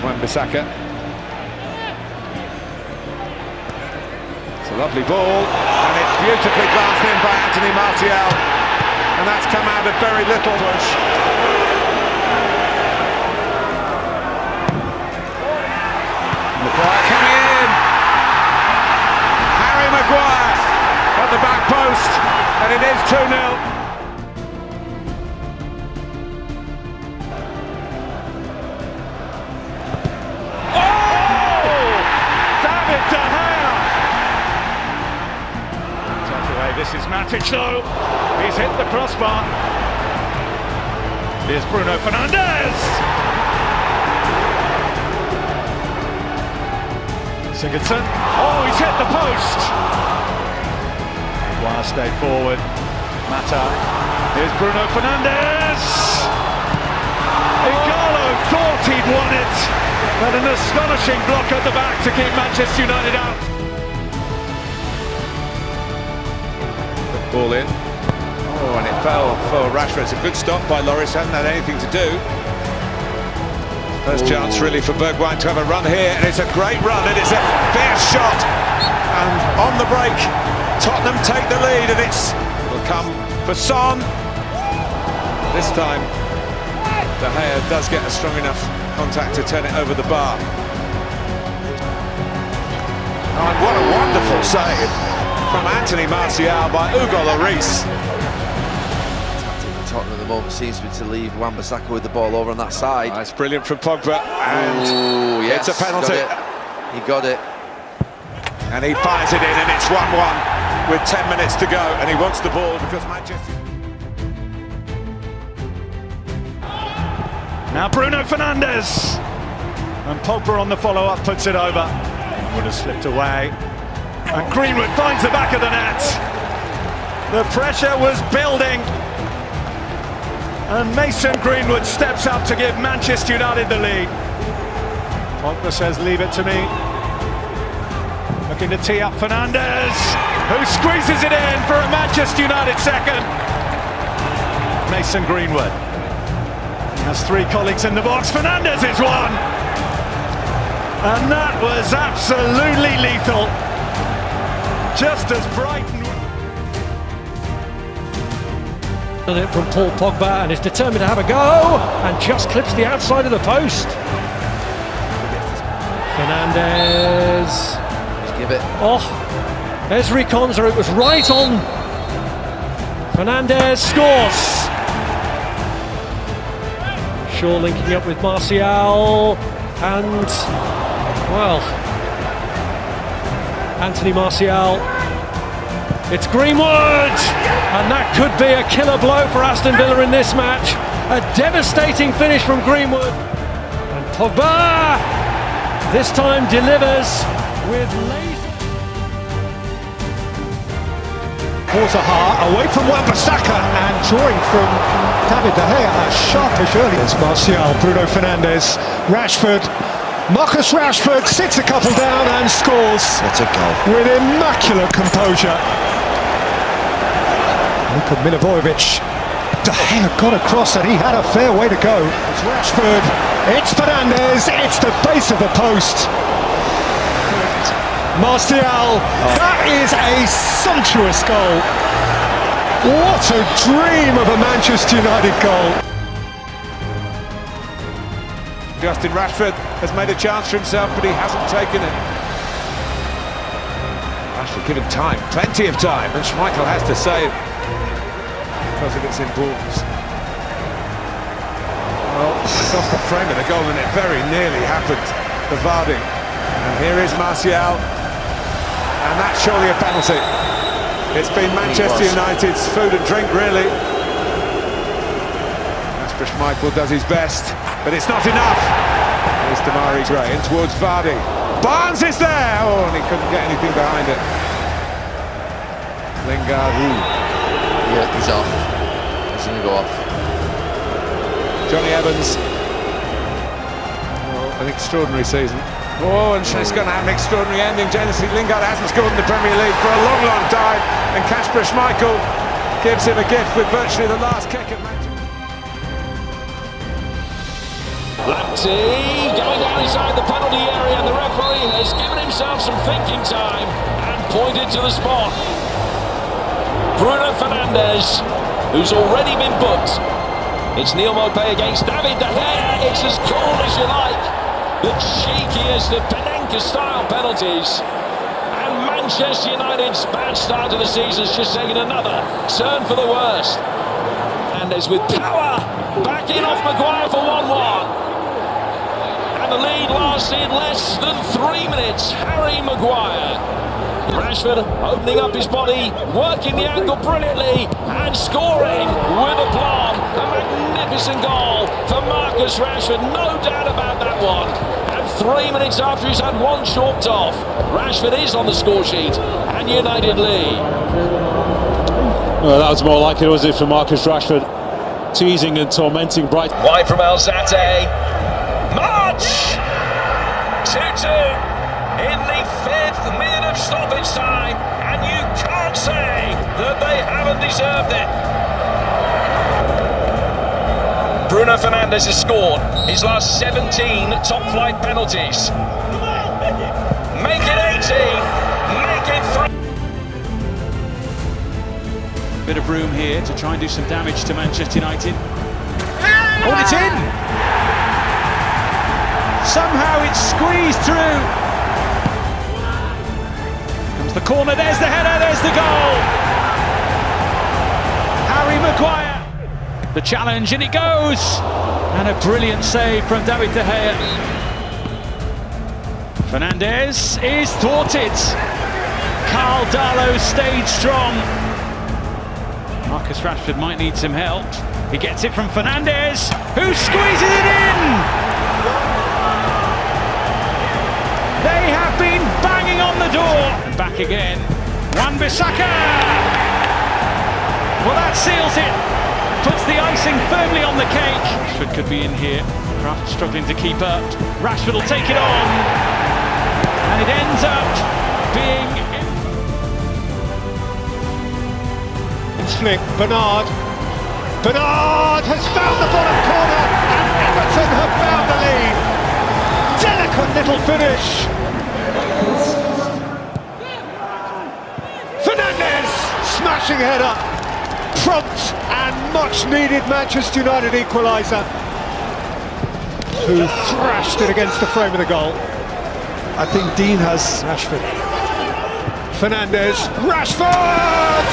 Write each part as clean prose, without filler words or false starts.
Wan-Bissaka. It's a lovely ball, and it's beautifully glanced in by Anthony Martial, and that's come out of very little push. Maguire coming in. Harry Maguire at the back post, and it is 2-0. This is Matic though, he's hit the crossbar. Here's Bruno Fernandes! Sigurdsson, oh he's hit the post! Maguire stayed forward, Mata, here's Bruno Fernandes! Igalo thought he'd won it, but an astonishing block at the back to keep Manchester United out. Ball in. Oh, and it fell for Rashford. It's a good stop by Lloris, hasn't had anything to do. First chance really for Bergwijn to have a run here, and it's a great run, and it's a fair shot. And on the break, Tottenham take the lead, and will come for Son. This time, De Gea does get a strong enough contact to turn it over the bar. Oh, and what a wonderful save from Anthony Martial by Hugo Lloris. Tottenham at the moment seems to be to leave Wan-Bissaka with the ball over on that side. That's brilliant from Pogba, and yes, it's a penalty. He got it. And he fires it in, and it's 1-1 with 10 minutes to go, and he wants the ball because Manchester... Now Bruno Fernandes, and Pogba on the follow-up puts it over. Would have slipped away. And Greenwood finds the back of the net. The pressure was building. And Mason Greenwood steps up to give Manchester United the lead. Pogba says, leave it to me. Looking to tee up Fernandes, who squeezes it in for a Manchester United second. Mason Greenwood. He has three colleagues in the box. Fernandes is one. And that was absolutely lethal. Just as Brighton it from Paul Pogba, and is determined to have a go, and just clips the outside of the post. Fernandes. Just give it. Oh, Ezri Konsa, it was right on. Fernandes scores. Shaw linking up with Martial, and well, Anthony Martial, it's Greenwood, and that could be a killer blow for Aston Villa in this match. A devastating finish from Greenwood, and Pogba this time delivers with laser. Quarter away from Wan-Bissaka, and drawing from David De Gea, sharpish early. It's Martial, Bruno Fernandes, Rashford. Marcus Rashford sits a couple down and scores. That's a goal. With immaculate composure. Luka Milivojevic. De Gea got across, and he had a fair way to go. It's Rashford, it's Fernandes, it's the base of the post. Martial, that is a sumptuous goal. What a dream of a Manchester United goal. Justin Rashford has made a chance for himself, but he hasn't taken it. Rashford given time, plenty of time, and Schmeichel has to save because of its importance. Well, it's off the frame of the goal, and it very nearly happened for Vardy. And here is Martial, and that's surely a penalty. It's been Manchester United's food and drink, really. Kasper Schmeichel does his best, but it's not enough. Here's Damari Gray in towards Vardy. Barnes is there! Oh, and he couldn't get anything behind it. Lingard. Yeah, he's off. He's going to go off. Johnny Evans. Oh, an extraordinary season. Oh, and it's going to have an extraordinary ending. Genesis Lingard hasn't scored in the Premier League for a long, long time. And Kasper Schmeichel gives him a gift with virtually the last kick at Manchester. Lamptey going down inside the penalty area, and the referee has given himself some thinking time and pointed to the spot. Bruno Fernandes, who's already been booked. It's Neil Maupay against David De Gea. It's as cool as you like. The cheekiest of Penenka-style penalties. And Manchester United's bad start to the season is just taking another turn for the worst. Fernandes with power, backing off Maguire for 1-1. And the lead lasted less than 3 minutes. Harry Maguire. Rashford opening up his body, working the angle brilliantly, and scoring with aplomb. A magnificent goal for Marcus Rashford, no doubt about that one. And 3 minutes after he's had one chalked off, Rashford is on the score sheet, and United lead. Well, that was more like it, was it, for Marcus Rashford, teasing and tormenting Brighton. Wide from Alzate. March! 2-2. In the 5th minute of stoppage time, and you can't say that they haven't deserved it. Bruno Fernandes has scored his last 17 top-flight penalties. Make it 18, make it 3. Bit of room here to try and do some damage to Manchester United. Oh, it's in! Somehow it's squeezed through. The corner, there's the header, there's the goal! Harry Maguire. The challenge, and it goes! And a brilliant save from David De Gea. Fernandes is thwarted. Carl Darlow stayed strong. Marcus Rashford might need some help. He gets it from Fernandes, who squeezes it in! They have been banging on the door. And back again. Wan-Bissaka. Well, that seals it. Puts the icing firmly on the cake. Rashford could be in here. Kraft struggling to keep up. Rashford will take it on. And it ends up being... It's flick, Bernard. Bernard has found the bottom corner, and Everton have found the lead. Delicate little finish. Fernandes, smashing header. Prompt and much needed Manchester United equaliser, who thrashed it against the frame of the goal. I think Dean has Rashford. Fernandes, Rashford!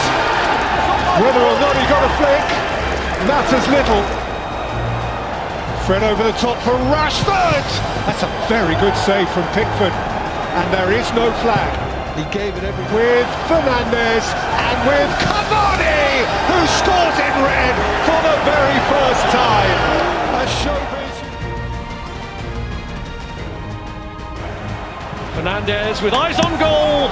Whether or not he got a flick matters little. Fred over the top for Rashford! That's a very good save from Pickford, and there is no flag. He gave it everything. With Fernandes and with Cavani, who scores in red for the very first time. A showbiz. Fernandes with eyes on goal.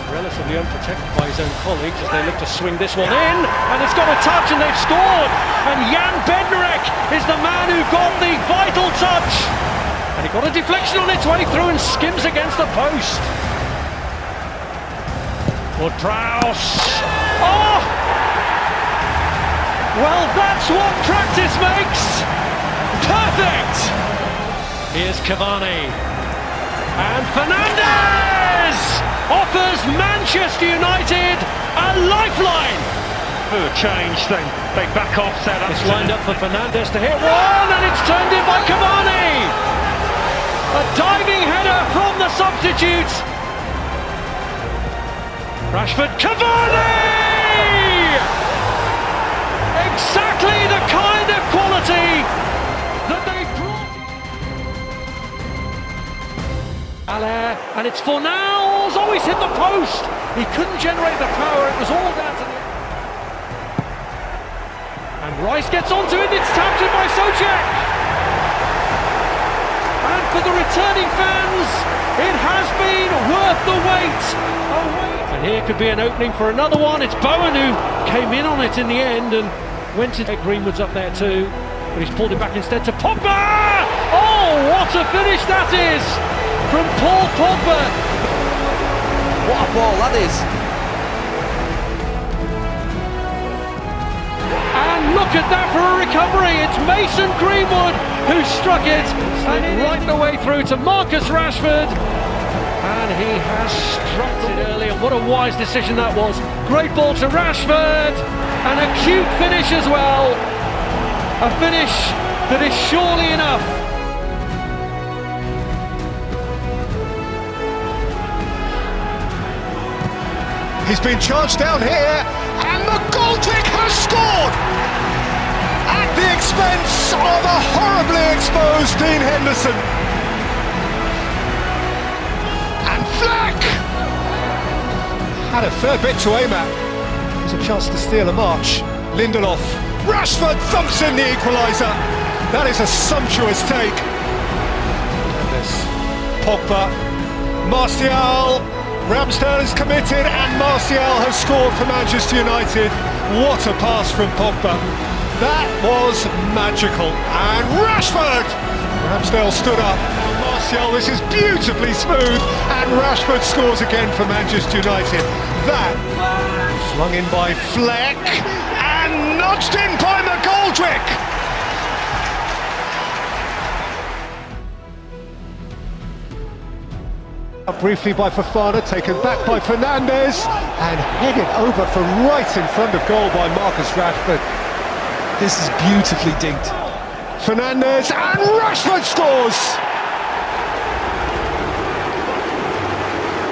Relatively unprotected by his own colleagues as they look to swing this one in, and it's got a touch and they've scored, and Jan Bednarek is the man who got the vital touch, and he got a deflection on its way through and skims against the post. Wood-Prowse. Oh! Well, that's what practice makes perfect. Here's Cavani, and Fernandes offers Manchester United a lifeline. A change, they back off, set up. It's lined up for Fernandes to hit one, and it's turned in by Cavani. A diving header from the substitute. Rashford, Cavani! Exactly the kind of quality that they brought. Allaire, and it's Fornals. Oh, he's hit the post. He couldn't generate the power. It was all down to the... And Rice gets onto it. It's tapped in by Solskjaer. And for the returning fans, it has been worth the wait. And here could be an opening for another one. It's Bowen who came in on it in the end and went to... Greenwood's up there too, but he's pulled it back instead to Pogba. Oh, what a finish that is from Paul Pogba. What a ball that is. And look at that for a recovery. It's Mason Greenwood who struck it, and right the way through to Marcus Rashford. And he has struck it earlier. What a wise decision that was. Great ball to Rashford, and a cute finish as well. A finish that is surely enough. He's been charged down here, and the goalkick has scored! At the expense of a horribly exposed Dean Henderson. And Fleck had a fair bit to aim at. There's a chance to steal a march. Lindelof. Rashford thumps in the equaliser. That is a sumptuous take. And there's Pogba. Martial. Ramsdale is committed, and Martial has scored for Manchester United. What a pass from Pogba. That was magical. And Rashford! Ramsdale stood up. Martial, this is beautifully smooth, and Rashford scores again for Manchester United. That flung in by Fleck, and nudged in by McGoldrick. Briefly by Fofana, taken back by Fernandes, and headed over from right in front of goal by Marcus Rashford. This is beautifully dinked. Fernandes, and Rashford scores!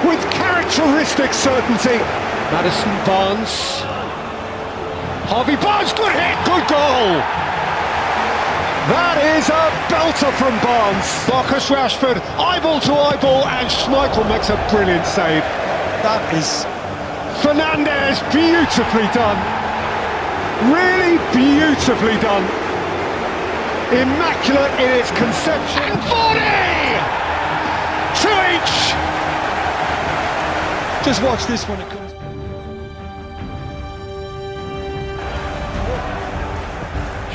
With characteristic certainty. Madison Barnes. Harvey Barnes, good hit, good goal! That is a belter from Barnes. Marcus Rashford, eyeball to eyeball, and Schmeichel makes a brilliant save. That is Fernandes, beautifully done. Really beautifully done. Immaculate in its conception. And Vardy! 2 each! Just watch this when it comes.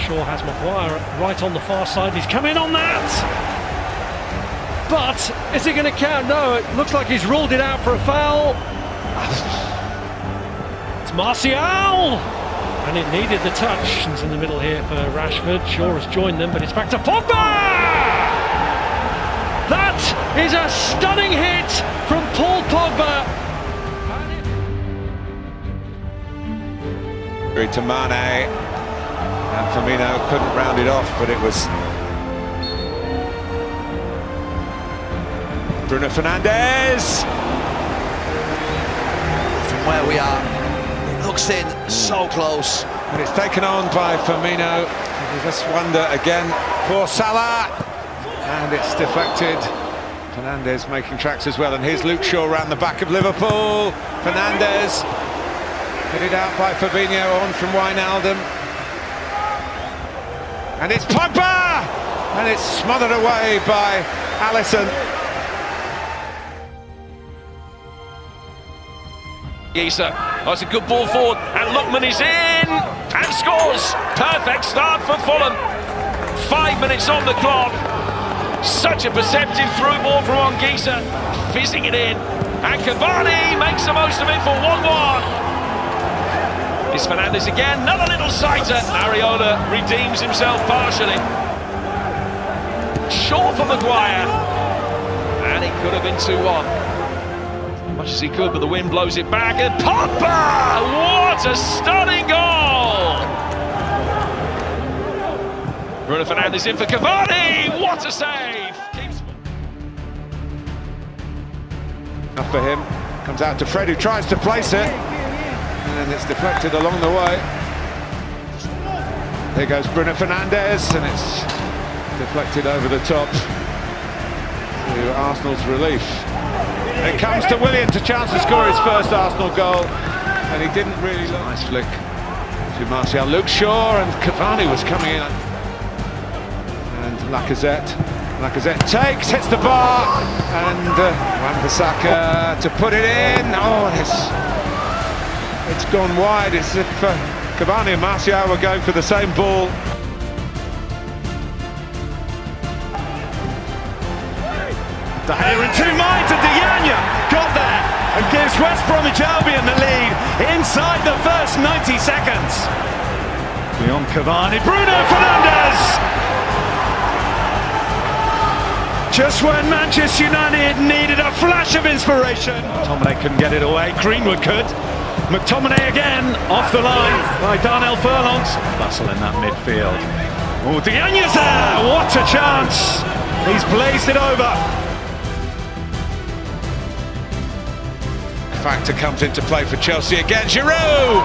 Shaw has Maguire right on the far side. He's come in on that! But is it going to count? No, it looks like he's ruled it out for a foul. It's Martial! And it needed the touch. It's in the middle here for Rashford. Shaw has joined them, but it's back to Pogba! That is a stunning hit from Paul Pogba. To Mane, and Firmino couldn't round it off, but it was Bruno Fernandes. From where we are, it looks in so close. And it's taken on by Firmino. You just wonder again, poor Salah. And it's deflected. Fernandes making tracks as well, and here's Luke Shaw around the back of Liverpool. Fernandes. Headed out by Fabinho, on from Wijnaldum. And it's Pogba! And it's smothered away by Alisson. Gisa, that's a good ball forward, and Lookman is in and scores. Perfect start for Fulham. 5 minutes on the clock. Such a perceptive through ball from Gisa, fizzing it in. And Cavani makes the most of it for 1-1. It's Fernandes again, another little sighter. Areola redeems himself partially. Short for Maguire. And it could have been 2-1. As much as he could, but the wind blows it back. And Pogba! What a stunning goal! Bruno Fernandes in for Cavani! What a save! Enough for him. Comes out to Fred, who tries to place it. And it's deflected along the way. There goes Bruno Fernandes, and it's deflected over the top to Arsenal's relief. It comes to Willian to chance to score his first Arsenal goal, and he didn't really look. Nice flick to Martial. Luke Shaw, and Cavani was coming in. And Lacazette takes, hits the bar, and Wan-Bissaka to put it in. Oh, it's gone wide. It's as if Cavani and Martial were going for the same ball. De Gea in 2 minds, and Diana got there and gives West Bromwich Albion the lead inside the first 90 seconds. Beyond Cavani, Bruno Fernandes! Just when Manchester United needed a flash of inspiration. McTominay couldn't get it away, Greenwood could. McTominay again, off the line by Darnell Furlong. Bustle in that midfield. Oh, Diagne's there! What a chance! He's blazed it over. Factor comes into play for Chelsea again. Giroud!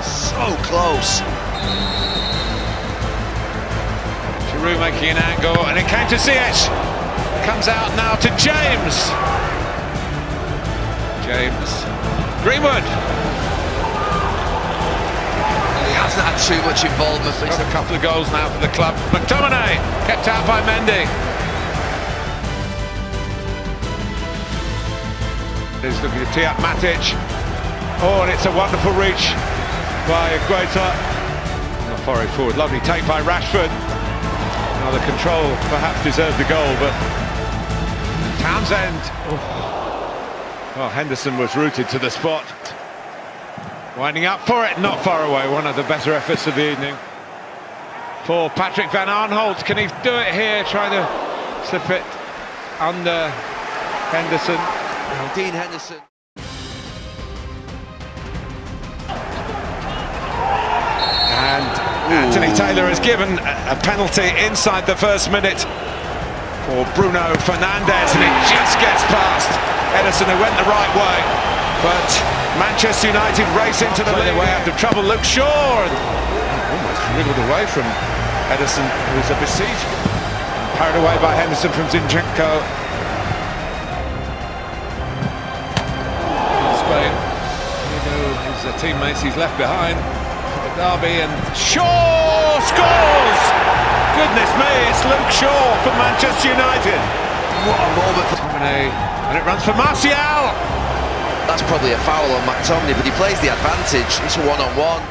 So close. Giroud making an angle, and it came to Ziyech. Comes out now to James. Greenwood. He hasn't had too much involvement. Got a couple of goals now for the club. McTominay kept out by Mendy. He's looking to tee up Matic. Oh, and it's a wonderful reach by Guaita. Not far forward. Lovely take by Rashford. Now the control perhaps deserved the goal, but Townsend. Well, Henderson was rooted to the spot. Winding up for it, not far away. One of the better efforts of the evening. For Patrick Van Aanholt, can he do it here? Trying to slip it under Henderson. Dean Henderson. And Anthony Taylor has given a penalty inside the first minute for Bruno Fernandes, and it just gets past Ederson, who went the right way. But Manchester United race into the lead. Way out of trouble. Luke Shaw almost wriggled away from Ederson, who's a besieger. Parried away by Henderson from Zinchenko. Spain, his teammates he's left behind for the derby, and Shaw scores! Goodness me, it's Luke Shaw for Manchester United. What a moment for McTominay, and it runs for Martial. That's probably a foul on McTominay, but he plays the advantage. It's a one-on-one.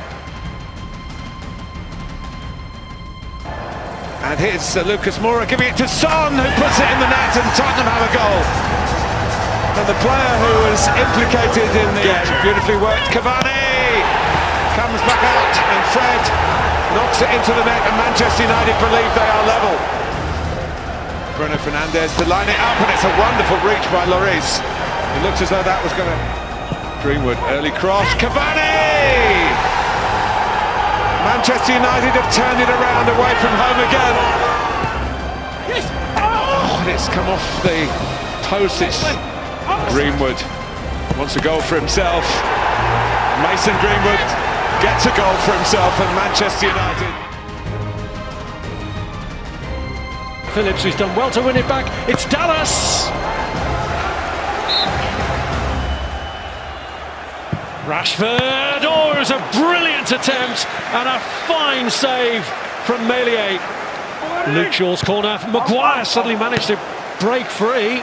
And here's Lucas Moura giving it to Son, who puts it in the net, and Tottenham have a goal. And the player who was implicated in the beautifully worked Cavani comes back out, and Fred knocks it into the net, and Manchester United believe they are level. Bruno Fernandes to line it up, and it's a wonderful reach by Lloris. It looks as though that was going to... Greenwood, early cross, Cavani! Manchester United have turned it around, away from home again. Oh, and it's come off the post. It's Greenwood wants a goal for himself. Mason Greenwood gets a goal for himself, and Manchester United. Phillips, who's done well to win it back. It's Dallas. Rashford. Oh, it was a brilliant attempt and a fine save from Meslier. Luke Shaw's corner. Maguire suddenly managed to break free.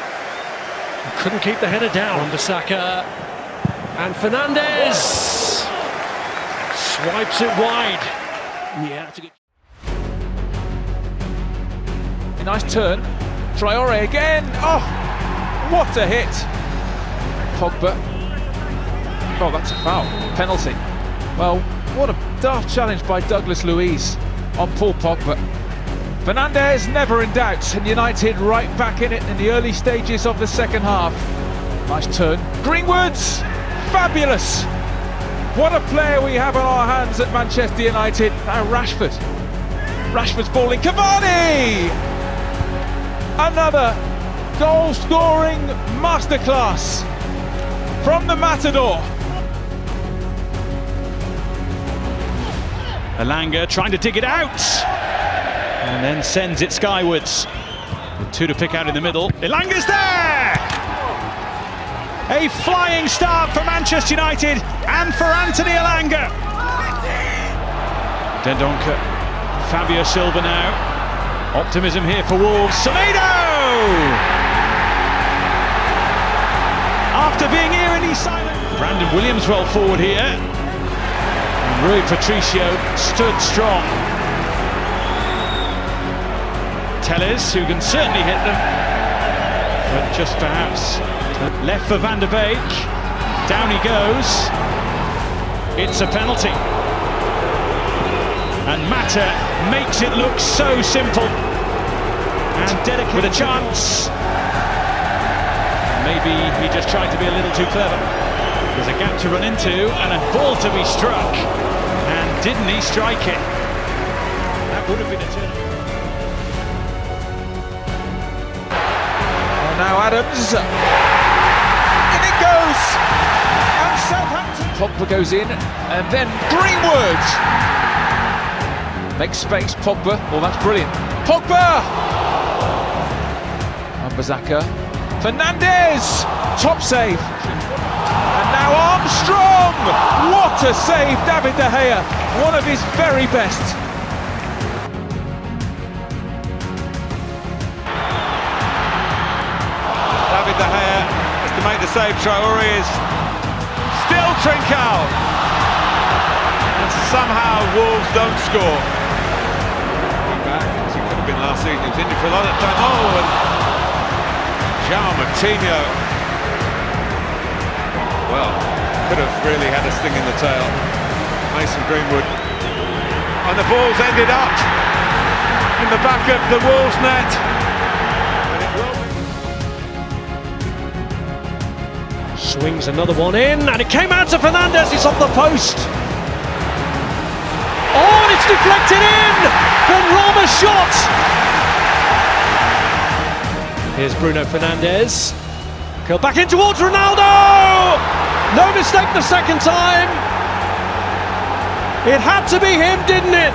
Couldn't keep the header down. Bissaka and Fernandes swipes it wide. Yeah, that's a good. A nice turn. Traore again. Oh, what a hit. Pogba. Oh, that's a foul. Penalty. Well, what a daft challenge by Douglas Luiz on Paul Pogba. Fernandes never in doubt, and United right back in it in the early stages of the second half. Nice turn. Greenwood, fabulous. What a player we have on our hands at Manchester United. Now Rashford. Rashford's balling. Cavani! Another goal-scoring masterclass from the Matador. Elanga trying to dig it out, and then sends it skywards. With two to pick out in the middle. Elanga's there! A flying start for Manchester United and for Anthony Elanga. Dendoncker, Fabio Silva now. Optimism here for Wolves. Semedo! After being eerily silent. Brandon Williams well forward here. And Rui Patricio stood strong. Telles, who can certainly hit them, but just perhaps left for Van der Beek. Down he goes. It's a penalty. And Mata makes it look so simple. And dedicated with a chance. Maybe he just tried to be a little too clever. There's a gap to run into and a ball to be struck. And didn't he strike it? That would have been a turn. And now Adams. In it goes! And Southampton. Pogba goes in, and then Greenwood! Makes space, Pogba. Oh, that's brilliant. Pogba! Ambazaka. Fernandes! Top save. And now Armstrong! What a save, David De Gea. One of his very best. David De Gea has to make the save. Traore is still Trincao. And somehow Wolves don't score. Back, as he could have been last season. He was injured for a lot of time. Oh, and João Moutinho. Well, could have really had a sting in the tail. Mason Greenwood. And the ball's ended up in the back of the Wolves net. Swings another one in, and it came out to Fernandes. It's off the post. Oh, and it's deflected in. Benrahma's shot. Here's Bruno Fernandes. Curled back in towards Ronaldo. No mistake the second time. It had to be him, didn't it?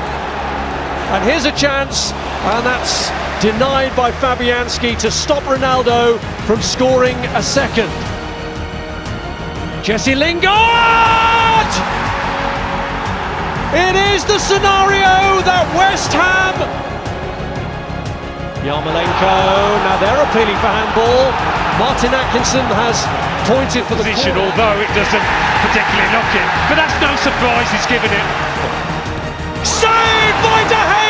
And here's a chance, and that's denied by Fabianski to stop Ronaldo from scoring a second. Jesse Lingard! It is the scenario that West Ham... Yarmolenko, now they're appealing for handball. Martin Atkinson has pointed for the Position, corner. although it doesn't particularly knock it. But that's no surprise he's given it. Saved by De Gea!